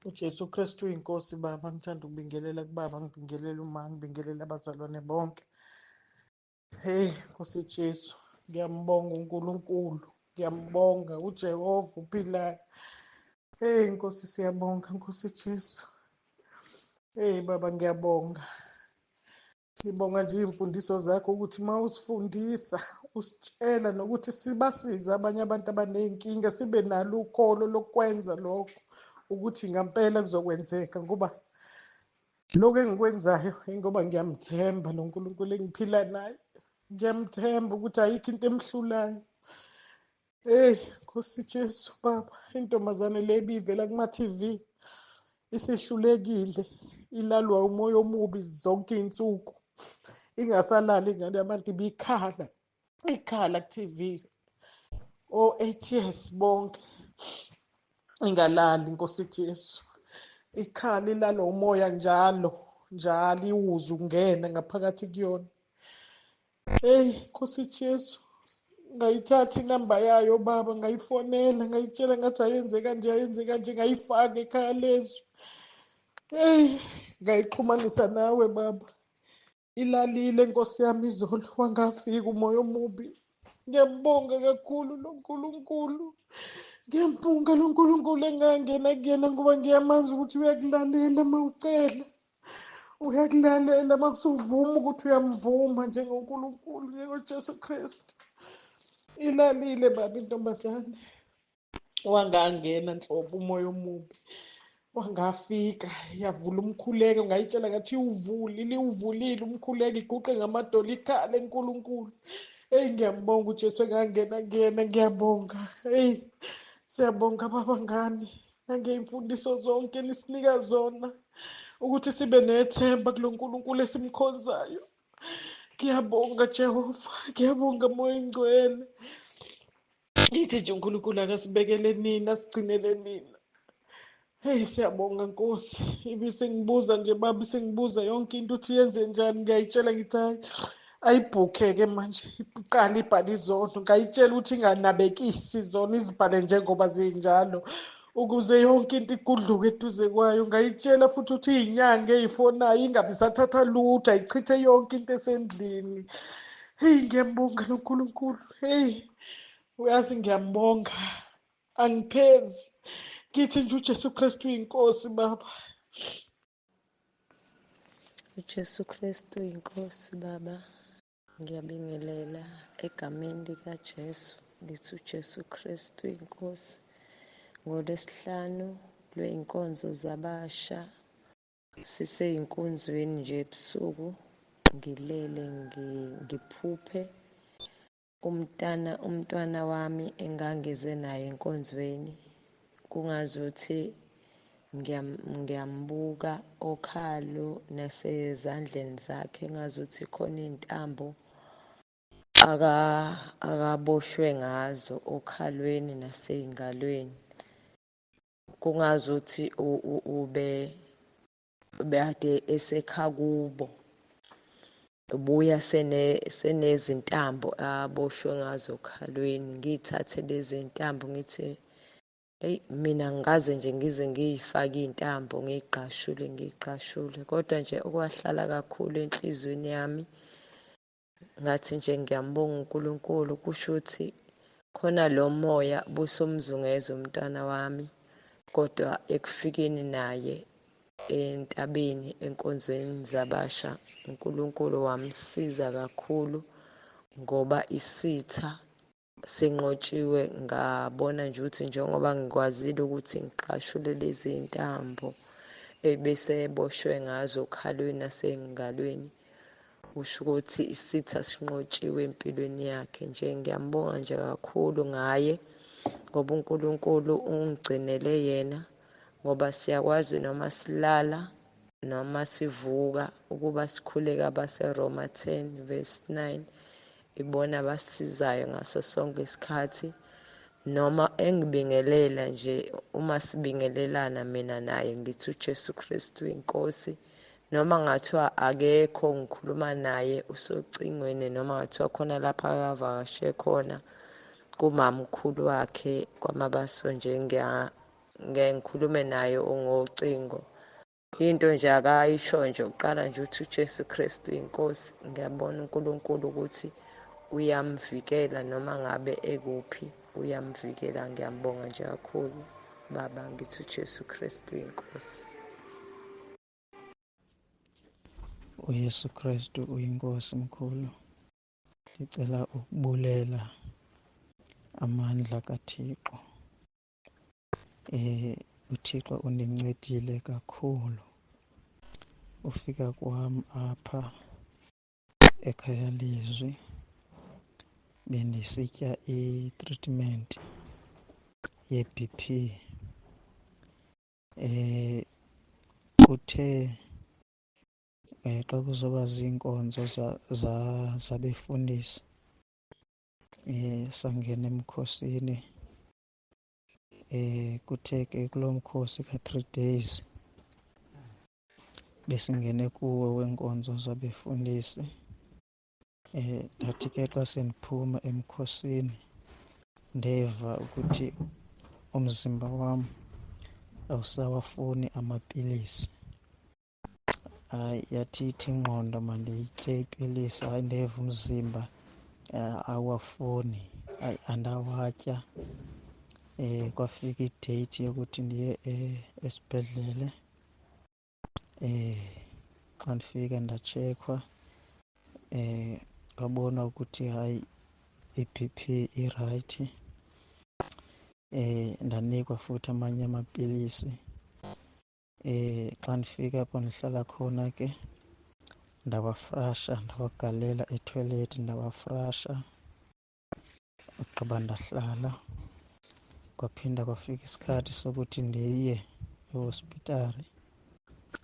uJesu Kristu inkosi Baba, ngithanda ukubingelela kubaba, ngibingelela uma, ngibingelela abazalwane bonke. Hey Nkosi Jesu, ngiyambonga uNkulunkulu, ngiyambonga uJehova uphilayo. Hey Nkosi, siyabonga Nkosi Jesu. Hey Baba, ngiyabonga. Ngibonga nje iy'mfundiso zakho ukuthi uma usifundisa usitshela nokuthi sibasize abanye abantu abaney'nkinga, sibe nalo ukholo lokwenza lokho ukuthi ngampela kuzokwenzeka, ngoba lokhu engikwenzayo ingoba ngiyamthemba lo Nkulunkulu engiphila naye. Ngiyamthemba ukuthi ayikho into emhlulayo. Hey Nkosi Jesu Baba, intombazane le ibivela kuma-TV isihlulekile, ilalwa umoya omubi zonke iy'nsuku, ingasalali ingane yabantu ikhala ku-TV, o-8 years bonke ingalali Nkosi Jesu. Ikhala ilalwa umoya njalo iwuze ungena ngaphakathi kuyona. Hey Nkosi Jesu, ngayithatha inamba yayo Baba, ngayifonela, ngayitshela ngathi ayenze kanje, ngayifaka ekhaya lezwi. Hey, ngayixhumanisa nawe Baba, ilalile Nkosi yami izolo, wangafika umoya omubi. Ngiyambonga kakhulu lo Nkulunkulu, ngiyambonga lo Nkulunkulu engangena kuyena, ngoba ngiyamazi ukuthi uyakulalela uma ucela, uyakulalela uma usuvuma ukuthi uyamvuma njengoNkulunkulu, njengoJesu Kristu. Ilalile Baba intombazane, wangangena nhlobo umoya omubi, wangafika yavula umkhuleko, ngayitshela ngathi liwuvulile umkhuleko, iguqe ngamadolo, ikhale enkulunkulu. Eyi, ngiyambonga uJesu engangena kuyena, ngiyabonga. Eyi, siyabonga baba ngani nangey'mfundiso zonke enisinika zona, ukuthi sibe nethemba kulo Nkulunkulu esimkhonzayo. Ngiyabonga Jehova, ngiyabonga Moya Engcwele. Ngithi nje uNkulunkulu akasibekele nina, asigcinele nina. Hey, siyabonga Nkosi. Ibisengibuza nje baba, isengibuza yonke into ukuthi yenze njani, ngiyayitshela ngithi hayi ayibhukhe-ke manje, iqale ibhale izono. Ngayitshela ukuthi inganabekisi izona, izibhale njengoba zinjalo, ukuze yonke into igudluke eduze kwayo. Ngayitshela futhi ukuthi iy'nyanga ey'fonayo ingabe isathatha lutho, ayichithe yonke into esendlini. Heyi, ngiyambonga lo Nkulunkulu. Heyi, uyazi ngiyambonga, angiphezi. Ngithi nje uJesu Kristu uyinkosi Baba. uJesu Kristu inkosi Baba, ngiyabingelela egameni likaJesu, ngithi uJesu Kristu inkosi. NgoLwesihlanu lwey'nkonzo zabasha, sisey'nkonzweni nje ebusuku, ngilele ngiphuphe umntwana wami engangize naye enkonzweni, kungazuthi ngiyambuka okhalo nasezandleni zakhe, engazuthi khona iy'ntambo akaboshwe ngazo okhalweni nasey'ngalweni, kungazuthi ubekade esekha kubo, ubuya senezintambo aboshwe ngazo okhalweni. Ngiy'thathe lezi ntambo ngithi eyi, mina ngikaze nje ngize ngiy'fake iy'ntambo ngiy'qashule, kodwa nje okwahlala kakhulu enhlizweni yami, ngathi nje ngiyambonga uNkulunkulu, kusho ukuthi khona lo moya busomzungeza umntwana wami, kodwa ekufikeni naye entabeni enkonzweni zabasha, uNkulunkulu wamsiza kakhulu, ngoba isitha senqotshiwe. Ngabona nje ukuthi njengoba ngikwazile ukuthi ngiqashule lezi ntambo ebese eboshwe ngazo okhalweni nasey'ngalweni, kusho ukuthi isitha sinqotshiwe empilweni yakhe. Nje ngiyambonga nje kakhulu ngaye, ngoba uNkulunkulu ungigcinele yena, ngoba siyakwazi noma silala noma sivuka ukuba sikhuleka abaseRoma 10:9, ibona abasisizayo ngaso sonke isikhathi. Noma engibingelela nje, uma sibingelelana mina naye ngithi uJesu Kristu inkosi, noma ngathiwa akekho ngikhuluma naye usocingweni, noma ngathiwa khona lapha akavakashe khona kumamkhulu wakhe kwaMabaso, nje ngeke ngikhulume naye ngocingo. Into nje akayisho nje uqala nje uthi uJesu Kristu inkosi. Ngiyabona uNkulunkulu ukuthi uyamvikela noma ngabe ekuphi uyamvikela. Ngiyambonga nje kakhulu baba, ngithi uJesu Kristu inkosi. uYesu Kristu uyinkosi mkhulu. Ngicela ukubulela amandla kaThixo. uThixo undincedile kakhulu. Ufika kwami apha ekhaya lizwi bendisitya i-treatment ye-BP. Kuthe xa kuzoba zinkonzo zabefundisi, sangena emkhosini. Kuthe ke kulo mkhosi ka-3 days besingene kuwo wenkonzo zabefundisi. Ndathi ke xa sendiphuma emkhosini ndeva ukuthi umzimba wam awusawafuni amapilisi. Yathi ithi ingqondo mandiyitye ipilisi. Ndeva umzimba awafuni, andawatya. Kwafika ideyithi yokuthi ndiye esibhedlele. Xa ndifika ndatshekhwa, kwabona ukuthi hayi i-BP irayithi. Ndanikwa futhi amanye amapilisi. Xa ndifika apho ndihlala khona ke ndawafrasha, ndawagalela ethoyilethi ndawafrasha. Ugqiba ndahlala. Kwaphinda kwafika isikhathi sokuthi ndiye ehospitali.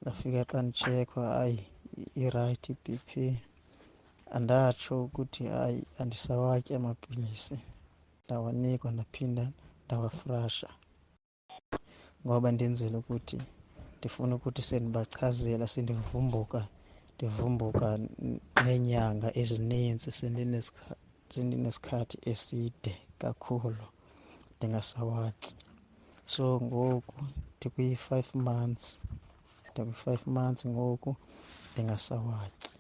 Ndafika xa nditshekhwa, hayi irayithi i-BP. Andatsho ukuthi hayi andisawatyi amapilisi. Ndawanikwa ndaphinda ndawafrasha ngoba ndenzela ukuthi ndifuna ukuthi sendibachazela ndivumbuka neenyanga ezininzi sendinesikhathi eside kakhulu ndingasawatyi. So ngoku ndikwi-5 months, ngoku ndingasawatyi.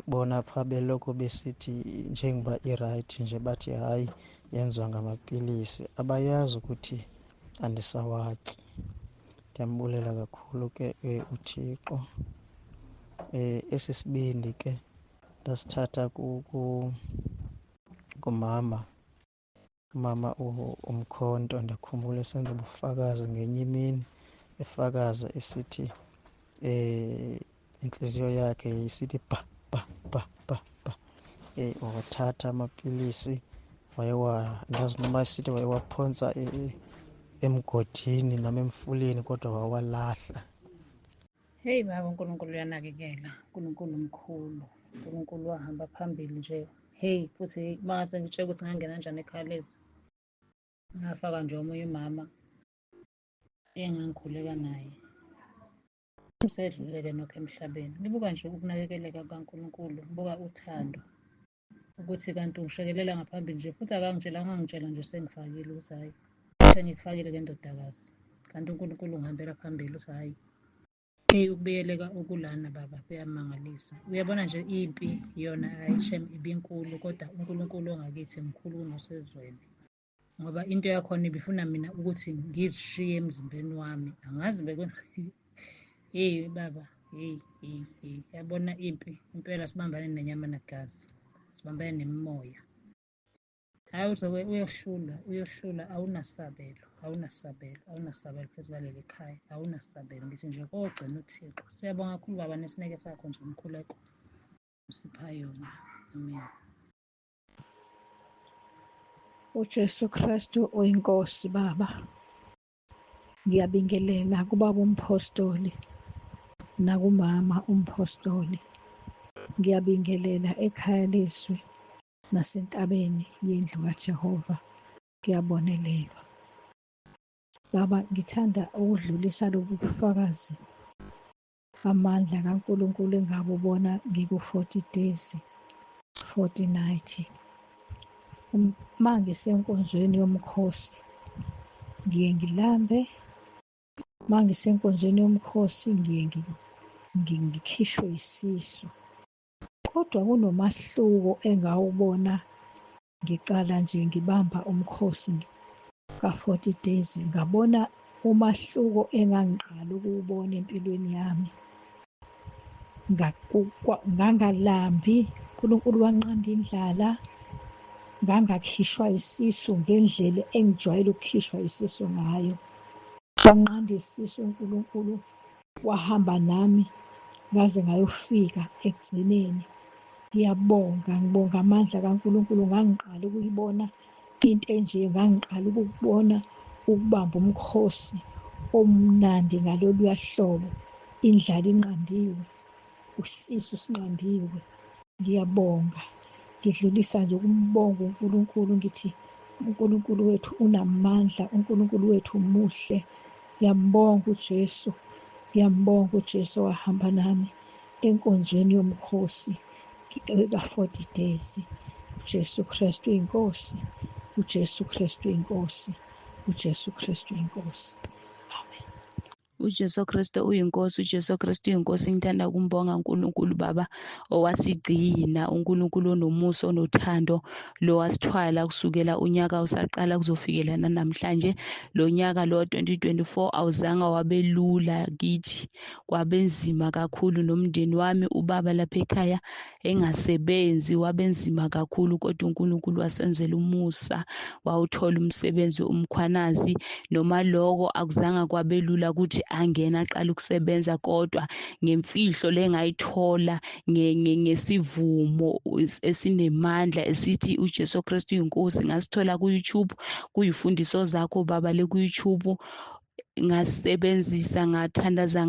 Bona phaa beloko besithi njengoba irayithi nje bathi hayi yenziwa ngamapilisi, abayazi ukuthi andisawatyi. Ndiyambulela kakhulu ke uThixo. Esi sibindi ke ndasithatha kumama uMkhonto. Ndakhumbula esenza ubufakazi ngenye imini, efakaza esithi intliziyo yakhe isithi bha bha bha bha bha. Wathatha amapilisi andazi noba isithi wayewaphontsa emgodini noma emfuleni, kodwa wawalahla. Heyi baba, uNkulunkulu uyanakekela, uNkulunkulu mkhulu, uNkulunkulu wahamba phambili nje. Heyi futhi mangase ngitshela ukuthi ngangena kanjani ekhaya lezi, ngafaka nje omunye umama engangikhuleka naye, usedlulile nokho emhlabeni. Ngibuka nje ukunakekeleka kukaNkulunkulu, ngibuka uthando ukuthi kanti ungishekelela ngaphambili nje, futhi angangitshela nje sengifakile ukuthi hhayi sengikufakile le ndodakazi, kanti uNkulunkulu ungihambela phambili ukuthi hhayi. Ukubiyeleka okulana baba kuyamangalisa. Uyabona nje impi yona ayishem ibinkulu, kodwa uNkulunkulu ongakithi mkhulu kunosezweni, ngoba into yakhona ibifuna mina ukuthi ngizishiye emzimbeni wami. Angazi heyi baba, heyi yabona impi impela, sibambane nenyama negazi, sibambane nemimoya. Hhayi uyohlula, awunasabelo phezu kwaleli khaya, awunasabelo. Ngithi nje kogcina uThixo. Siyabonga kakhulu baba nesineke sakho nje umkhuleko usipha yona. Amen. uJesu Kristu uyinkosi baba. Ngiyabingelela kubaba umpostoli nakumama umpostoli. Ngiyabingelela ekhaya lizwi nasentabeni yendlu kaJehova. Ngiyabonelelwa. Baba, ngithanda ukudlulisa lobu bufakazi amandla kaNkulunkulu engabubona ngiku-40 days 40 night. Uma ngisenkonzweni yomkhosi ngiye ngilambe, uma ngisenkonzweni yomkhosi ngiye ngikhishwe yisisu. Kodwa kunomahluko engawubona ngiqala nje ngibamba umkhosi ka-40 days. Ngabona umahluko engangiqala ukuwubona empilweni yami. Ngangalambi, uNkulunkulu wanqanda indlala, ngangakhishwa isisu ngendlela engijwayele ukukhishwa isisu ngayo. Wanqanda isisu uNkulunkulu, wahamba nami ngaze ngayofika ekugcineni. Ngibonga amandla kaNkulunkulu. Ngangiqala ukuyibona into enje, ngangiqala ukubona ukubamba umkhosi omnandi ngaloluya hlobo, indlala inqandiwe, usisu sinqandiwe. Ngiyabonga, ngidlulisa nje ukumbonga uNkulunkulu, ngithi uNkulunkulu wethu unamandla, uNkulunkulu wethu muhle. Ngiyambonga uJesu, ngiyambonga uJesu owahamba nami enkonzweni yomkhosi ka-40 days. uJesu Kristu inkosi, uJesu Kristu inkosi, uJesu Kristu inkosi. uJesu Kristu uyinkosi, uJesu Kristu uyinkosi. Ngithanda ukumbonga uNkulunkulu Baba owasigcina, uNkulunkulu onomusa onothando, lo wasithwala kusukela unyaka usaqala kuzofikela namhlanje. Lo nyaka lo 2024 awuzange wabelula kithi, kwabenzima kakhulu nomndeni wami. Ubaba lapha ekhaya engasebenzi, wabenzima kakhulu, kodwa uNkulunkulu wasenzela umusa, wawuthola umsebenzi umkhwanazi. Noma lokho akuzange kwabelula ukuthi angena aqala ukusebenza, kodwa ngemfihlo lengayithola ngesivumo esinemandla esithi uJesu Kristu inkosi, ngasithola ku-YouTube, kuyifundiso zakho Baba le ku-YouTube. Ngasebenzisa, ngathandaza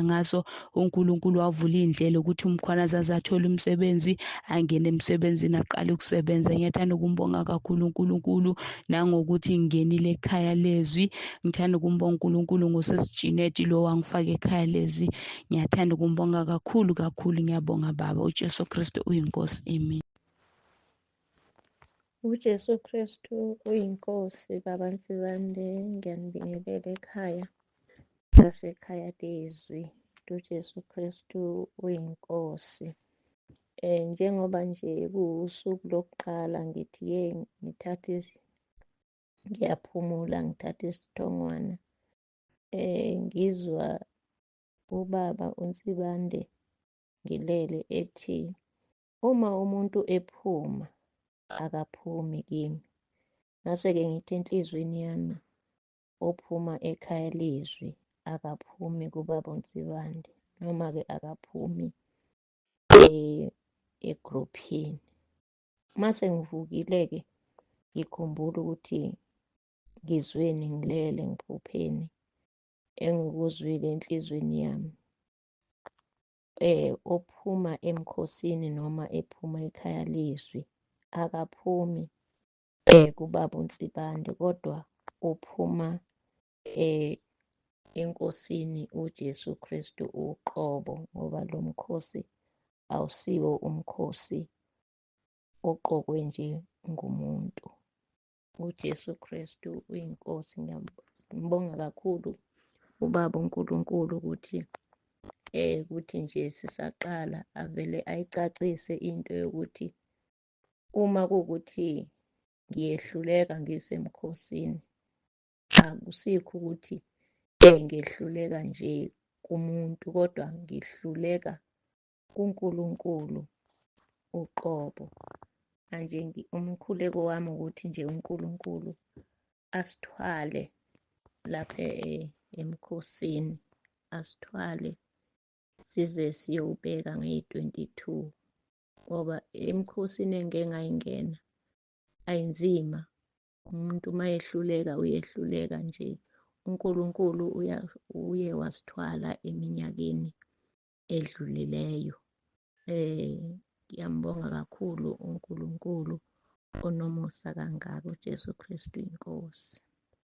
ngaso. uNkulunkulu wavula indlela ukuthi umkhwanazi azathola umsebenzi, angene emsebenzini, aqale ukusebenza. Ngiyathanda ukumbonga kakhulu uNkulunkulu nangokuthi ngingenile ekhaya lezwi. Ngithanda ukumbonga uNkulunkulu ngosesiJineti lo wangifaka ekhaya lezwi. Ngiyathanda ukumbonga kakhulu. Ngiyabonga Baba. uJesu Kristu uyinkosi. Amen. uJesu Kristu uyinkosi. Baba Nsibande, ngiyanibingelela ekhaya nasekhaya lezwi. uJesu Kristu uyinkosi. Njengoba nje kuwusuku lokuqala ngithi ngiyaphumula, ngithatha isithongwana. Ngizwa ubaba uNsibande ngilele ethi uma umuntu ephuma akaphumi kimi. Ngase-ke ngithi enhlizweni yami, ophuma ekhaya lezwi akaphumi kubaba uNsibande, noma-ke akaphumi egruphini. Mase ngivukile-ke ngikhumbula ukuthi ngizweni ngilele ngiphupheni, engikuzwile enhlizweni yami, ophuma emkhosini noma ephuma ekhaya lezwi akaphumi kubaba uNsibande, kodwa uphuma enkosini uJesu Kristu uqobo, ngoba lo mkhosi awusiwo umkhosi oqokwe nje ngumuntu. uJesu Kristu uyinkosi. Ngiyambonga kakhulu ubaba uNkulunkulu ukuthi nje sisaqala avele ayicacise into yokuthi uma kuwukuthi ngiyehluleka ngisemkhosini, akusikho ukuthi ngiyehluleka nje kumuntu, kodwa ngihluleka kuNkulunkulu uqobo. Manje umkhuleko wami ukuthi nje uNkulunkulu asithwale lapha emkhosini, asithwale size siyobheka ngeyi-22, ngoba emkhosini engeke ngayingena ayinzima. Umuntu uma ehluleka uyehluleka nje. uNkulunkulu uye wasithwala eminyakeni edlulileyo. Ngiyambonga kakhulu uNkulunkulu onomusa kangaka. uJesu Kristu inkosi.